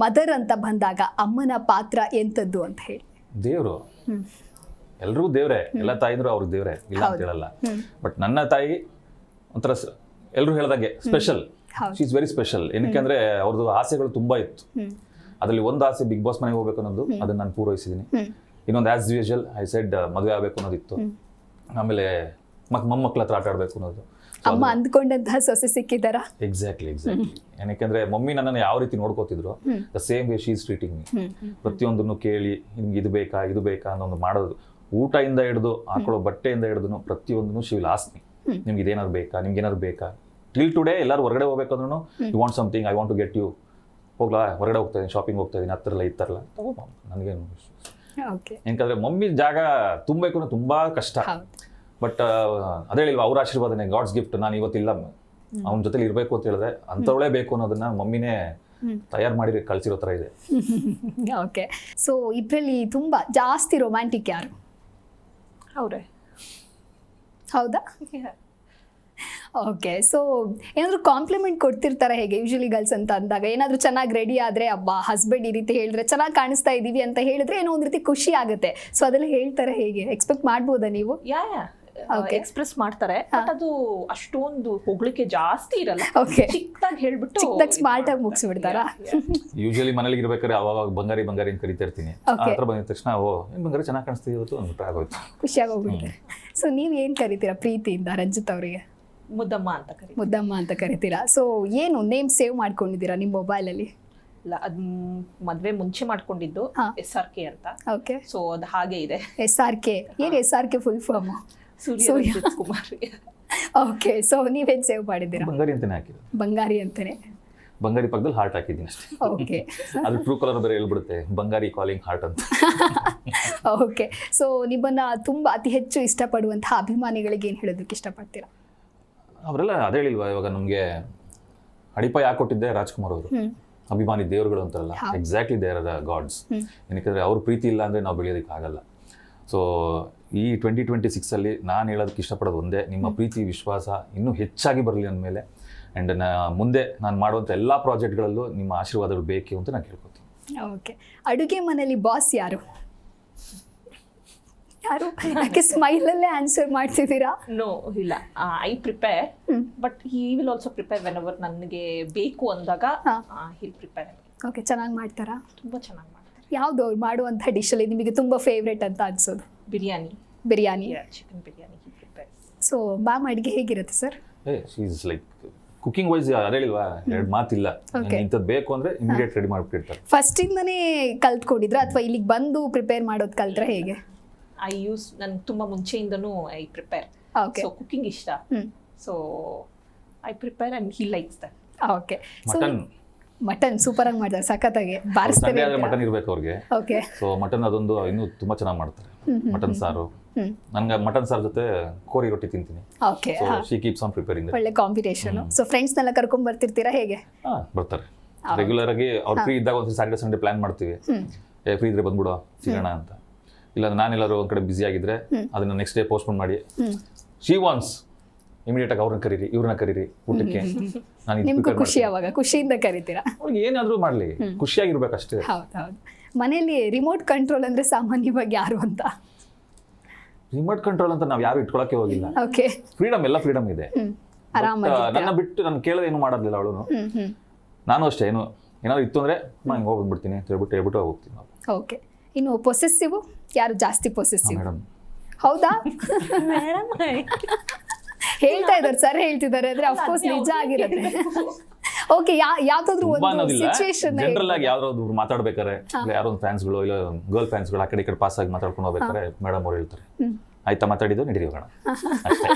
Mother ಅಂತ ಬಂದಾಗ ಅಮ್ಮನ ಪಾತ್ರ ಎಂಥದ್ದು ಅಂತ ಹೇಳಿ? ದೇವ್ರು, ಎಲ್ರಿಗೂ ದೇವ್ರೆ, ಎಲ್ಲ ತಾಯಿದ್ರು ಅವ್ರಿಗೆ ದೇವ್ರೆ, ಇಲ್ಲ ಅಂತ ಹೇಳಲ್ಲ. ಬಟ್ ನನ್ನ ತಾಯಿ ಒಂಥರ ಎಲ್ರು ಹೇಳ್ದಂಗೆ special, she is very special. ಏನಕ್ಕೆ ಅಂದ್ರೆ ಅವ್ರದ್ದು ಆಸೆಗಳು ತುಂಬಾ ಇತ್ತು. ಅದರಲ್ಲಿ ಒಂದು ಆಸೆ ಬಿಗ್ ಬಾಸ್ ಮನೆಗೆ ಹೋಗ್ಬೇಕು ಅನ್ನೋದು, ಅದನ್ನ ನಾನು ಪೂರೈಸಿದ್ದೀನಿ. ಇನ್ನೊಂದು ಆಸ್ ಯೂಶುವಲ್ ಐ ಸೆಡ್ ಮದುವೆ ಆಗ್ಬೇಕು ಅನ್ನೋದಿತ್ತು. ಆಮೇಲೆ ಮೊಮ್ಮಕ್ಳ ಹತ್ರ ಆಟ ಆಡ್ಬೇಕು ಅನ್ನೋದು. ಅಮ್ಮ ಅಂದ್ಕೊಂಡಂತಹ ಸೊಸೆ ಸಿಕ್ಕಿದಾರ? ಎಕ್ಸಾಕ್ಟ್ಲಿ. ಏನಕ್ಕೆ ಮಮ್ಮಿ ನನ್ನನ್ನು ಯಾವ ರೀತಿ ನೋಡ್ಕೋತಿದ್ರು, the same way she is treating me. ಪ್ರತಿಯೊಂದನ್ನು ಕೇಳಿ ನಿಮ್ಗೆ ಇದು ಬೇಕಾ ಅನ್ನೋದು ಮಾಡೋದು, ಊಟದಿಂದ ಹಿಡಿದು ಹಾಕೊಳ್ಳೋ ಬಟ್ಟೆಯಿಂದ ಹಿಡಿದು ಪ್ರತಿಯೊಂದನ್ನು ಶಿ ವಿಲ್ ಆಸ್ಕ್ ಮೀ, ನಿಮ್ಗೆ ಇದೇನಾದ್ರು ಬೇಕಾ. ಟಿಲ್ ಟುಡೇ ಎಲ್ಲರೂ ಹೊರಗಡೆ ಹೋಗ್ಬೇಕಂದ್ರೂ you want something, I want to get you, ಹೋಗ್ಲಾ ಹೊರಗಡೆ ಹೋಗ್ತಾ ಇದೀನಿ, ಶಾಪಿಂಗ್ ಹೋಗ್ತಾ ಇದೀನಿ, ಹತ್ತಿರಲ್ಲ ಇತ್ತರಲ್ಲ ತಗೋ ನನಗೇನು. ಯಾಕಂದ್ರೆ ಮಮ್ಮಿ ಜಾಗ ತುಂಬಬೇಕು ಅನ್ನೋ ತುಂಬಾ ಕಷ್ಟ. ಬಟ್ ಅದೇ ಹೇಳಿಲ್ವಾ, ಅವ್ರ ಆಶೀರ್ವಾದನೆ, ಗಾಡ್ಸ್ ಗಿಫ್ಟ್. ನಾನು ಇವತ್ತಿಲ್ಲ ಅವನ ಜೊತೆಲಿ ಇರಬೇಕು ಅಂತ ಹೇಳಿದ್ರೆ ಅಂಥವಳೇ ಬೇಕು ಅನ್ನೋದನ್ನ ಮಮ್ಮಿನೇ ತಯಾರು ಮಾಡಿ ಕಳ್ಸಿರೋ ಥರ ಇದೆ. ಓಕೆ, ಸೊ ಇಬ್ಬರಲ್ಲಿ ತುಂಬಾ ಜಾಸ್ತಿ ರೊಮ್ಯಾಂಟಿಕ್ ಯಾರು? ಅವರೇ. ಹೌದಾ? ಓಕೆ, ಸೊ ಏನಾದರೂ ಕಾಂಪ್ಲಿಮೆಂಟ್ ಕೊಡ್ತಿರ್ತಾರೆ ಹೇಗೆ? ಯೂಶಲಿ ಗರ್ಲ್ಸ್ ಅಂತ ಅಂದಾಗ ಏನಾದರೂ ಚೆನ್ನಾಗಿ ರೆಡಿ ಆದರೆ, ಅಬ್ಬಾ ಹಸ್ಬೆಂಡ್ ಈ ರೀತಿ ಹೇಳಿದ್ರೆ ಚೆನ್ನಾಗಿ ಕಾಣಿಸ್ತಾ ಇದ್ದೀವಿ ಅಂತ ಹೇಳಿದ್ರೆ ಏನೋ ಒಂದು ರೀತಿ ಖುಷಿ ಆಗುತ್ತೆ. ಸೊ ಅದೆಲ್ಲ ಹೇಳ್ತಾರೆ ಹೇಗೆ? ಎಕ್ಸ್ಪೆಕ್ಟ್ ಮಾಡ್ಬೋದಾ ನೀವು? ಎಕ್ಸ್ಪ್ರೆಸ್ ಮಾಡ್ತಾರೆ, ಬಟ್ ಅದು ಅಷ್ಟೊಂದು ಹೋಗ್ಲಿಕ್ಕೆ ಜಾಸ್ತಿ ಇರಲ್ಲ. ಚಿಕ್ಕದಾಗಿ ಹೇಳ್ಬಿಟ್ಟು ಚಿಕ್ಕದಾಗಿ ಸ್ಮಾರ್ಟ್ ಆಗಿ ಮುಗಿಸ್ಬಿಡ್ತಾರಾ? ಯೂಶಲಿ ಮನೇಲಿ ಇರ್ಬೇಕಾದ್ರೆ ಅವಾಗ ಬಂಗಾರಿ ಅಂತ ಕರಿತಾ ಇರ್ತೀನಿ. ಹತ್ರ ಬಂದಿದ ತಕ್ಷಣ ಓ ಬಂಗಾರಿ ಚೆನ್ನಾಗಿ ಕಾಣಿಸ್ತೀವಿ ಇವತ್ತು ಅಂದ್ಬಿಟ್ಟು ಆಗೋಯ್ತು, ಖುಷಿಯಾಗಿ ಹೋಗ್ಬಿಡುತ್ತೆ. ಸೊ ನೀವು ಏನು ಕರಿತೀರಾ ಪ್ರೀತಿಯಿಂದ ರಂಜಿತ್ ಅವರಿಗೆ? ಮುದ್ದಮ್ಮ ಅಂತ ಕರಿತೀರಾ. ಸೊ ಏನು ನೇಮ್ ಸೇವ್ ಮಾಡ್ಕೊಂಡಿದ್ದೀರಾ ನಿಮ್ಮ ಮೊಬೈಲಲ್ಲಿ? ಇಲ್ಲ, ಅದು ಮದ್ವೆ ಮುಂಚೆ ಮಾಡ್ಕೊಂಡಿದ್ದು SRK ಅಂತ. ಓಕೆ, ಸೊ ಅದು ಹಾಗೆ ಇದೆ. SRK ಏನು? SRK full form Surya Kumar. Okay, so ನೀವೇನು ಸೇವ್ ಮಾಡಿದ್ದೀರಾ? ಬಂಗಾರಿ ಅಂತಾನೆ ಹಾಕಿದ್ದು. ಬಂಗಾರಿ ಅಂತಾನೆ? ಬಂಗಾರಿ ಪಕ್ಕದಲ್ಲಿ ಹಾರ್ಟ್ ಹಾಕಿದ್ದೀನಿ ಅಷ್ಟೇ. ಓಕೆ, ಅದು ಟ್ರೂ ಕಲರ್ ಬೇರೆ ಹೇಳ್ಬಿಡುತ್ತೆ, ಬಂಗಾರಿ ಕಾಲಿಂಗ್ ಹಾರ್ಟ್ ಅಂತ. ಓಕೆ, ಸೊ ನಿಮ್ಮನ್ನ ತುಂಬಾ ಅತಿ ಹೆಚ್ಚು ಇಷ್ಟಪಡುವಂತಹ ಅಭಿಮಾನಿಗಳಿಗೆ ಏನು ಹೇಳೋದಕ್ಕೆ ಇಷ್ಟಪಡ್ತೀರಾ? ಅವರೆಲ್ಲ ಅದೇ ಹೇಳಿಲ್ವಾ, ಇವಾಗ ನಮಗೆ ಅಡಿಪಾಯ ಹಾಕೊಟ್ಟಿದ್ದೆ ರಾಜ್ಕುಮಾರ್ ಅವರು. ಅಭಿಮಾನಿ ದೇವರುಗಳು ಅಂತಾರಲ್ಲ, exactly they are the gods. ಏನಕ್ಕೆ ಅವ್ರ ಪ್ರೀತಿ ಇಲ್ಲ ಅಂದರೆ ನಾವು ಬೆಳೆಯೋದಕ್ಕೆ ಆಗಲ್ಲ. ಸೊ ಈ 2026 ನಾನು ಹೇಳೋದಕ್ಕೆ ಇಷ್ಟಪಡೋದು ಒಂದೇ, ನಿಮ್ಮ ಪ್ರೀತಿ ವಿಶ್ವಾಸ ಇನ್ನೂ ಹೆಚ್ಚಾಗಿ ಬರಲಿ ಅಂದಮೇಲೆ. ಆ್ಯಂಡ್ ಮುಂದೆ ನಾನು ಮಾಡುವಂಥ ಎಲ್ಲ ಪ್ರಾಜೆಕ್ಟ್ಗಳಲ್ಲೂ ನಿಮ್ಮ ಆಶೀರ್ವಾದಗಳು ಬೇಕು ಅಂತ ನಾನು ಕೇಳ್ಕೊತೀನಿ. ಓಕೆ, ಅಡುಗೆ ಮನೆಯಲ್ಲಿ ಬಾಸ್ ಯಾರು? ಯಾಕೆ ಸ್ಮೈಲಲ್ಲೇ ಆನ್ಸರ್ ಮಾಡ್ತಿದ್ದೀರಾ? ನೋ, ಇಲ್ಲ, I prepare, but he will also prepare when ever ನನಗೆ ಬೇಕು ಅಂದಾಗ ಹಿಲ್ ಪ್ರಿಪೇರ್. ಓಕೆ, ಚೆನ್ನಾಗಿ ಮಾಡ್ತಾರಾ? ತುಂಬ ಚೆನ್ನಾಗಿ ಮಾಡ್ತಾರೆ. ಯಾವುದು ಅವ್ರು ಮಾಡುವಂಥ ಡಿಶಲ್ಲಿ ನಿಮಗೆ ತುಂಬ ಫೇವ್ರೇಟ್ ಅಂತ ಅನ್ಸೋದು? Biryani, chicken biryani he prepare. So ma'am ಅಡುಗೆ ಹೇಗಿರುತ್ತೆ sir? She is like cooking wise ಹೇಳಿಲ್ವಾ, ಎರಡು ಮಾತಿಲ್ಲ, ಇಂಥದ್ದು ಬೇಕು ಅಂದರೆ ಇಮಿಡಿಯೇಟ್ ರೆಡಿ ಮಾಡಿಬಿಟ್ಟಿರ್ತಾರೆ. ಫಸ್ಟಿಂದನೇ ಕಲ್ತ್ಕೊಂಡಿದ್ರ ಅಥವಾ ಇಲ್ಲಿಗೆ ಬಂದು ಪ್ರಿಪೇರ್ ಮಾಡೋದು ಕಲ್ತ್ರೆ ಹೇಗೆ? ನನ್ಗೆ ತುಂಬ ಮುಂಚೆಯಿಂದನೂ ಐ ಪ್ರಿಪೇರ್. ಸೊ ಕುಕಿಂಗ್ ಇಷ್ಟ, so I prepare and he likes that. Okay, mutton super ಆಗಿ ಮಾಡ್ತಾರೆ, ಸಖತ್ತಾಗಿ ಬಾರಿಸ್ತಾರೆ. ಮಟನ್ ಇರ್ಬೇಕು ಅವ್ರಿಗೆ. ಓಕೆ, ಸೊ ಮಟನ್ ಅದೊಂದು ಇನ್ನೂ ತುಂಬಾ ಚೆನ್ನಾಗಿ ಮಾಡ್ತಾರೆ. ಮಟನ್ ಸಾರು, ನನ್ಗೆ ಮಟನ್ ಸಾರು ಜೊತೆ ಕೋರಿ ರೊಟ್ಟಿ ತಿಂತೀನಿ. Okay, so she keeps on preparing. ಒಳ್ಳೆ ಕಾಂಬಿನೇಷನ್. ಸೊ ಫ್ರೆಂಡ್ಸ್ನೆಲ್ಲ ಕರ್ಕೊಂಡ್ ಬರ್ತಿರ್ತೀರಾ ಹೇಗೆ? ಬರ್ತಾರೆ ರೆಗ್ಯುಲರ್ ಆಗಿ. ಅವ್ರು ಫ್ರೀ ಇದ್ದಾಗ ಒಂದ್ಸರಿ ಸ್ಯಾಟರ್ಡೆ ಸಂಡೇ ಪ್ಲಾನ್ ಮಾಡ್ತೀವಿ, ಫ್ರೀ ಇದ್ರೆ ಬಂದ್ಬಿಡುವ ಸಿಗೋಣ ಅಂತ. ಇಲ್ಲ ನಾನೆಲ್ಲರೂ ಒಂದ್ ಕಡೆ ಬಿಸಿ ಆಗಿದ್ರೆ ಅದನ್ನ ನೆಕ್ಸ್ಟ್ ಡೇ ಪೋಸ್ಟ್ಪೋನ್ ಮಾಡಿ, ಶಿ ವಾನ್ಸ್ ಇಮಿಡಿಯೇಟ್ ಆಗಿ ಅವ್ರನ್ನ ಕರೀರಿ, ಇವ್ರನ್ನ ಕರೀರಿ ಊಟಕ್ಕೆ. ನಿಮ್ಗೂ ಖುಷಿ, ಅವಾಗ ಖುಷಿಯಿಂದ ಕರಿತೀರಾ? ಅವ್ರಿಗೆ ಏನಾದ್ರೂ ಮಾಡ್ಲಿ, ಖುಷಿಯಾಗಿರ್ಬೇಕಷ್ಟೇ. ಹೌದೌದು. ಮನೆಯಲ್ಲಿ ರಿಮೋಟ್ ಕಂಟ್ರೋಲ್ ಅಂದ್ರೆ ಸಾಮಾನ್ಯವಾಗಿ ಯಾರು ಅಂತ? ರಿಮೋಟ್ ಕಂಟ್ರೋಲ್ ಅಂತ ನಾವು ಯಾರು ಇಟ್ಕೊಳಕ್ಕೆ ಹೋಗಿಲ್ಲ. ಓಕೆ, ಫ್ರೀಡಮ್, ಎಲ್ಲ ಫ್ರೀಡಮ್ ಇದೆ. ನನ್ನ ಬಿಟ್ಟು ನಾನು ಕೇಳೋದು ಏನು ಮಾಡೋದಿಲ್ಲ ಅವಳು. ನಾನು ಅಷ್ಟೇ, ಏನಾದ್ರು ಇತ್ತು ಅಂದ್ರೆ ಹಿಂಗೆ ಹೋಗ್ಬಿಡ್ತೀನಿ ಅಂತ ಹೇಳ್ಬಿಟ್ಟು ಹೋಗ್ತೀನಿ. ಓಕೆ, ಇನ್ನು ಪೊಸೆಸಿವ್ ಯಾರು ಜಾಸ್ತಿ ಪೊಸೆಸಿವ್? ಮೇಡಮ್. ಹೌದಾ? ಹೇಳ್ತಾ ಇದ್ದಾರೆ ಸರ್, ಹೇಳ್ತಿದ್ದಾರೆ ಅಂದ್ರೆ ಅಫ್ಕೋರ್ಸ್ ನಿಜ ಆಗಿರುತ್ತೆ. ಓಕೆ, ಯಾವ್ದಾದ್ರು ಒಂದು ಸಿಚುವೇಶನ್ ಜನರಲ್ ಆಗಿ ಯಾವ್ದಾದ್ರು ಮಾತಾಡ್ಬೇಕಾರೆ, ಯಾರೋ ಒಂದು ಫ್ಯಾನ್ಸ್ಗಳು ಇಲ್ಲ ಗರ್ಲ್ ಫ್ಯಾನ್ಸ್ಗಳು ಆ ಕಡೆ ಈ ಕಡೆ ಪಾಸ್ ಆಗಿ ಮಾತಾಡ್ಕೊಂಡು ಹೋಗ್ಬೇಕಾರೆ ಮೇಡಮ್ ಅವ್ರು ಹೇಳ್ತಾರೆ, ಆಯ್ತಾ ಮಾತಾಡಿದ್ದು ನಡೀರಿ ಹೋಗೋಣ ಅಷ್ಟೇ.